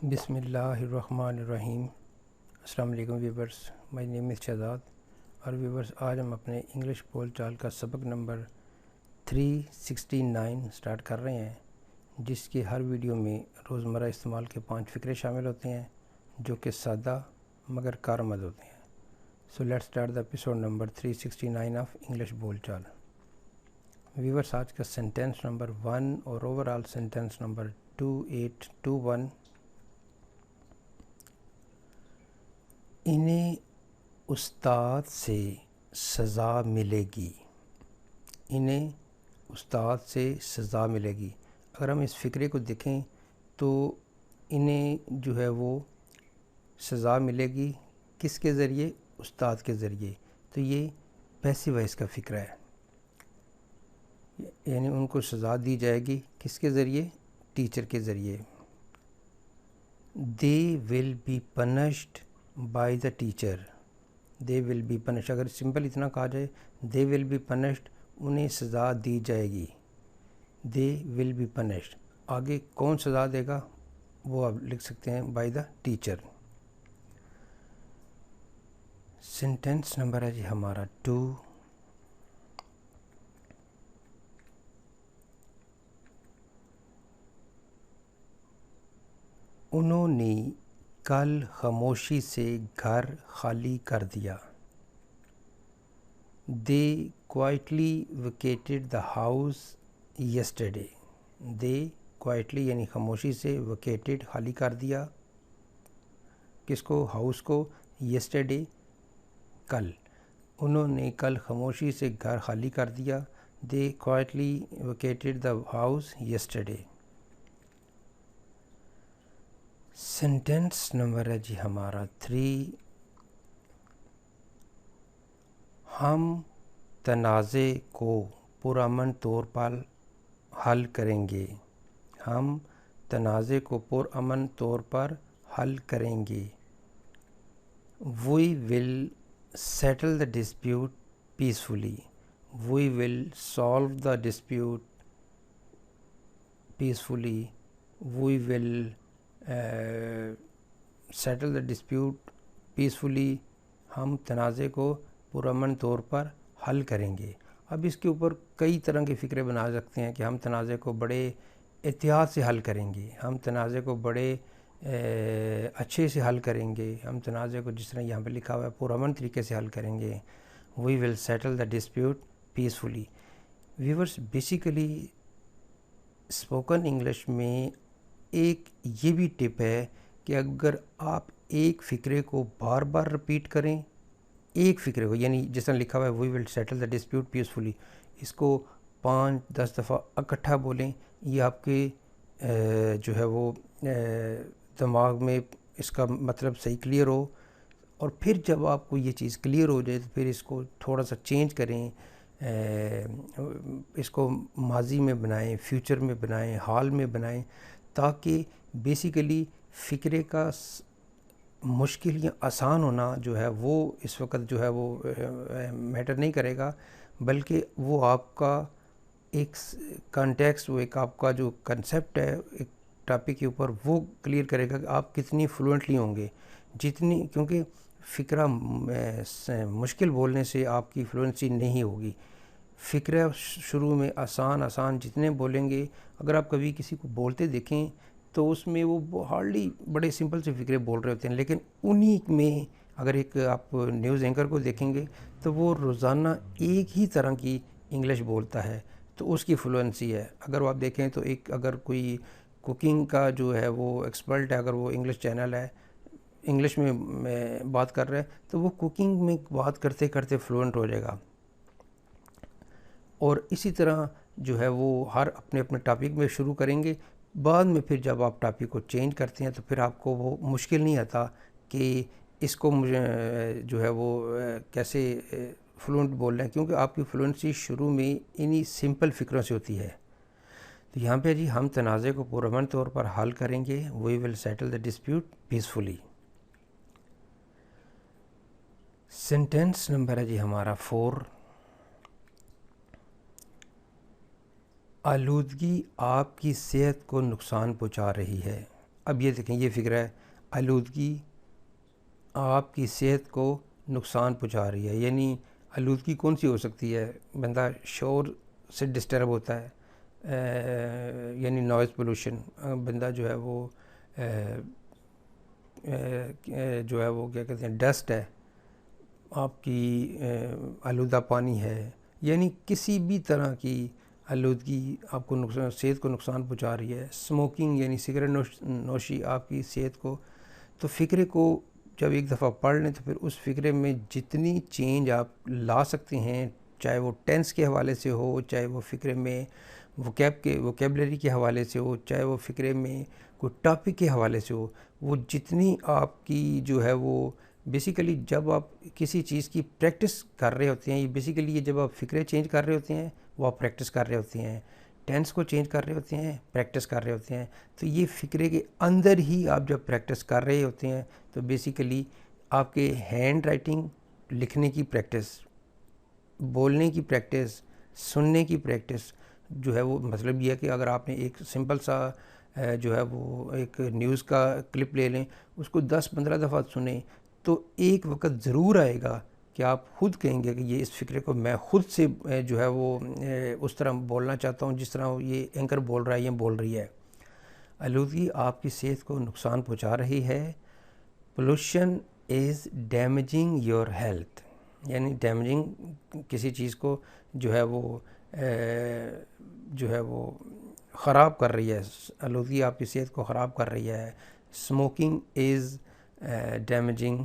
بسم اللہ الرحمن الرحیم۔ السلام علیکم ویورز، مائی نیم از شہزاد اور ویورز آج ہم اپنے انگلش بول چال کا سبق نمبر 369 سٹارٹ کر رہے ہیں، جس کے ہر ویڈیو میں روزمرہ استعمال کے 5 فقرے شامل ہوتے ہیں جو کہ سادہ مگر کارآمد ہوتے ہیں۔ So let start the episode number 369 of English بول چال۔ ویورز آج کا سینٹینس نمبر 1 اور اوورآل سینٹینس نمبر 2821، انہیں استاد سے سزا ملے گی۔ انہیں استاد سے سزا ملے گی۔ اگر ہم اس فقرے کو دیکھیں تو انہیں جو ہے وہ سزا ملے گی کس کے ذریعے؟ استاد کے ذریعے۔ تو یہ پیسو وائس کا فقرہ ہے، یعنی ان کو سزا دی جائے گی کس کے ذریعے؟ ٹیچر کے ذریعے۔ They will be punished by the teacher. They will be punished، اگر سمپل اتنا کہا جائے they will be punished، انہیں سزا دی جائے گی۔ They will be punished، آگے کون سزا دے گا وہ آپ لکھ سکتے ہیں by the teacher۔ Sentence number ہے جی ہمارا 2۔ انہوں نے کل خاموشی سے گھر خالی کر دیا۔ They quietly vacated the house yesterday۔ They quietly یعنی خاموشی سے vacated خالی کر دیا، کس کو؟ ہاؤس کو۔ yesterday کل، انہوں نے کل خاموشی سے گھر خالی کر دیا۔ They quietly vacated the house yesterday۔ Sentence number ہے جی ہمارا 3۔ ہم تنازع کو پرامن طور پر حل کریں گے۔ ہم تنازع کو پرامن طور پر حل کریں گے۔ We will settle the dispute peacefully۔ We will solve the dispute peacefully۔ We will settle the dispute peacefully، ہم تنازع کو پرامن طور پر حل کریں گے۔ اب اس کے اوپر کئی طرح کے فقرے بنا سکتے ہیں کہ ہم تنازع کو بڑے احتیاط سے حل کریں گے، ہم تنازع کو بڑے اچھے سے حل کریں گے، ہم تنازع کو جس طرح یہاں پہ لکھا ہوا ہے پرامن طریقے سے حل کریں گے۔ We will settle the dispute peacefully۔ Viewers basically spoken English میں ایک یہ بھی ٹپ ہے کہ اگر آپ ایک فقرے کو بار بار رپیٹ کریں، ایک فقرے کو، یعنی جس طرح لکھا ہوا ہے we will settle the dispute peacefully، اس کو 5-10 دفعہ اکٹھا بولیں، یہ آپ کے جو ہے وہ دماغ میں اس کا مطلب صحیح کلیئر ہو، اور پھر جب آپ کو یہ چیز کلیئر ہو جائے تو پھر اس کو تھوڑا سا چینج کریں، اس کو ماضی میں بنائیں، فیوچر میں بنائیں، حال میں بنائیں، تاکہ بیسیکلی فقرے کا مشکل یا آسان ہونا جو ہے وہ اس وقت جو ہے وہ میٹر نہیں کرے گا، بلکہ وہ آپ کا ایک کانٹیکسٹ، وہ ایک آپ کا جو کنسیپٹ ہے ایک ٹاپک کے اوپر، وہ کلیئر کرے گا کہ آپ کتنی فلوئنٹلی ہوں گے، جتنی، کیونکہ فقرہ مشکل بولنے سے آپ کی فلوئنسی نہیں ہوگی۔ فقرہ شروع میں آسان جتنے بولیں گے، اگر آپ کبھی کسی کو بولتے دیکھیں تو اس میں وہ ہارڈلی بڑے سمپل سے فقرے بول رہے ہوتے ہیں، لیکن انہی میں اگر ایک آپ نیوز اینکر کو دیکھیں گے تو وہ روزانہ ایک ہی طرح کی انگلش بولتا ہے، تو اس کی فلوئنسی ہے۔ اگر وہ آپ دیکھیں تو ایک اگر کوئی کوکنگ کا جو ہے وہ ایکسپرٹ ہے، اگر وہ انگلش چینل ہے، انگلش میں بات کر رہا ہے، تو وہ کوکنگ میں بات کرتے کرتے فلوئنٹ ہو جائے گا۔ اور اسی طرح جو ہے وہ ہر اپنے اپنے ٹاپک میں شروع کریں گے، بعد میں پھر جب آپ ٹاپک کو چینج کرتے ہیں تو پھر آپ کو وہ مشکل نہیں آتا کہ اس کو مجھے جو ہے وہ کیسے فلوئنٹ بول رہے ہیں، کیونکہ آپ کی فلوئنسی شروع میں انہی سمپل فقروں سے ہوتی ہے۔ تو یہاں پہ جی ہم تنازع کو پرامن طور پر حل کریں گے، We will settle the dispute peacefully۔ Sentence number ہے جی ہمارا 4۔ آلودگی آپ کی صحت کو نقصان پہنچا رہی ہے۔ اب یہ دیکھیں، یہ فکر ہے آلودگی آپ کی صحت کو نقصان پہنچا رہی ہے. یعنی آلودگی کون سی ہو سکتی ہے؟ بندہ شور سے ڈسٹرب ہوتا ہے، یعنی نوائز پولوشن. بندہ جو ہے وہ کیا کہتے ہیں، ڈسٹ ہے آپ کی، آلودہ پانی ہے. یعنی کسی بھی طرح کی آلودگی آپ کو صحت کو نقصان پہنچا رہی ہے. اسموکنگ یعنی سگریٹ نوشی آپ کی صحت کو. تو فکرے کو جب ایک دفعہ پڑھ لیں تو پھر اس فکرے میں جتنی چینج آپ لا سکتے ہیں، چاہے وہ ٹینس کے حوالے سے ہو، چاہے وہ فکرے میں ووکیبلری کے حوالے سے ہو، چاہے وہ فکرے میں کوئی ٹاپک کے حوالے سے ہو، وہ جتنی آپ کی جو ہے وہ بیسیکلی جب آپ کسی چیز کی پریکٹس کر رہے ہوتے ہیں، یہ بیسیکلی یہ جب آپ فکرے چینج کر رہے ہوتے ہیں وہ آپ پریکٹس کر رہے ہوتے ہیں، ٹینس کو چینج کر رہے ہوتے ہیں، پریکٹس کر رہے ہوتے ہیں. تو یہ فکرے کے اندر ہی آپ جب پریکٹس کر رہے ہوتے ہیں تو بیسیکلی آپ کے ہینڈ رائٹنگ، لکھنے کی پریکٹس، بولنے کی پریکٹس، سننے کی پریکٹس جو ہے وہ، مطلب یہ ہے کہ اگر آپ نے ایک سمپل سا جو ہے وہ ایک نیوز کا کلپ لے لیں، اس کو 10-15 دفعہ سنیں تو ایک وقت ضرور آئے گا کہ آپ خود کہیں گے کہ یہ اس فکرے کو میں خود سے جو ہے وہ اس طرح بولنا چاہتا ہوں جس طرح یہ اینکر بول رہا ہے یا بول رہی ہے. آلودگی آپ کی صحت کو نقصان پہنچا رہی ہے. Pollution is damaging your health, یعنی ڈیمیجنگ کسی چیز کو جو ہے وہ خراب کر رہی ہے. آلودگی آپ کی صحت کو خراب کر رہی ہے. Smoking is damaging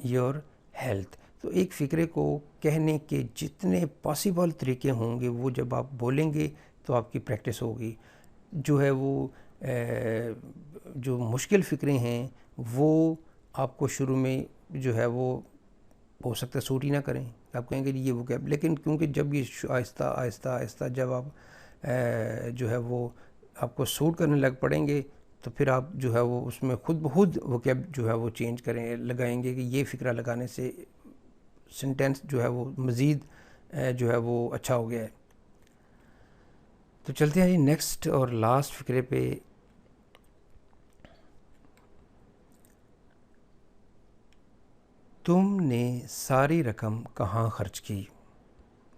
your health. تو ایک فکرے کو کہنے کے جتنے پاسیبل طریقے ہوں گے وہ جب آپ بولیں گے تو آپ کی پریکٹس ہوگی. جو ہے وہ جو مشکل فکرے ہیں وہ آپ کو شروع میں جو ہے وہ ہو سکتا ہے سوٹ ہی نہ کریں، آپ کہیں گے یہ وہ کیا، لیکن کیونکہ جب یہ آہستہ آہستہ آہستہ جب آپ جو ہے وہ آپ کو سوٹ کرنے لگ پڑیں گے تو پھر آپ جو ہے وہ اس میں خود بخود وکیب جو ہے وہ چینج لگائیں گے کہ یہ فکرہ لگانے سے سینٹینس جو ہے وہ مزید جو ہے وہ اچھا ہو گیا ہے. تو چلتے ہیں جی نیکسٹ اور لاسٹ فکرے پہ. تم نے ساری رقم کہاں خرچ کی؟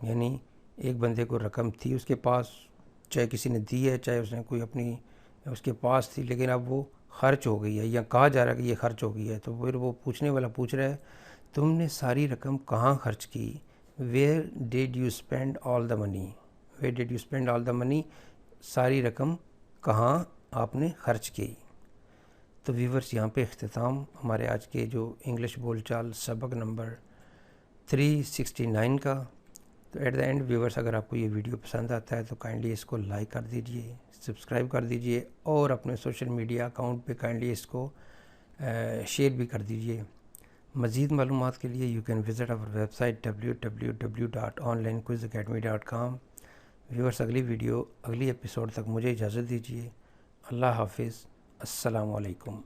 یعنی ایک بندے کو رقم تھی اس کے پاس، چاہے کسی نے دی ہے، چاہے اس نے کوئی اپنی اس کے پاس تھی، لیکن اب وہ خرچ ہو گئی ہے یا کہا جا رہا ہے کہ یہ خرچ ہو گئی ہے. تو پھر وہ پوچھنے والا پوچھ رہا ہے تم نے ساری رقم کہاں خرچ کی؟ Where did you spend all the money? Where did you spend all the money, ساری رقم کہاں آپ نے خرچ کی؟ تو ویورز یہاں پہ اختتام ہمارے آج کے جو انگلش بول چال سبق نمبر 369 کا. تو ایٹ دا اینڈ ویورز، اگر آپ کو یہ ویڈیو پسند آتا ہے تو کائنڈلی اس کو لائک کر دیجئے، سبسکرائب کر دیجئے اور اپنے سوشل میڈیا اکاؤنٹ پہ کائنڈلی اس کو شیئر بھی کر دیجئے. مزید معلومات کے لیے یو کین وزٹ آور ویب سائٹ www.onlinequizacademy.com. ویورز، اگلی ایپیسوڈ تک مجھے اجازت دیجیے. اللہ حافظ. السلام علیکم.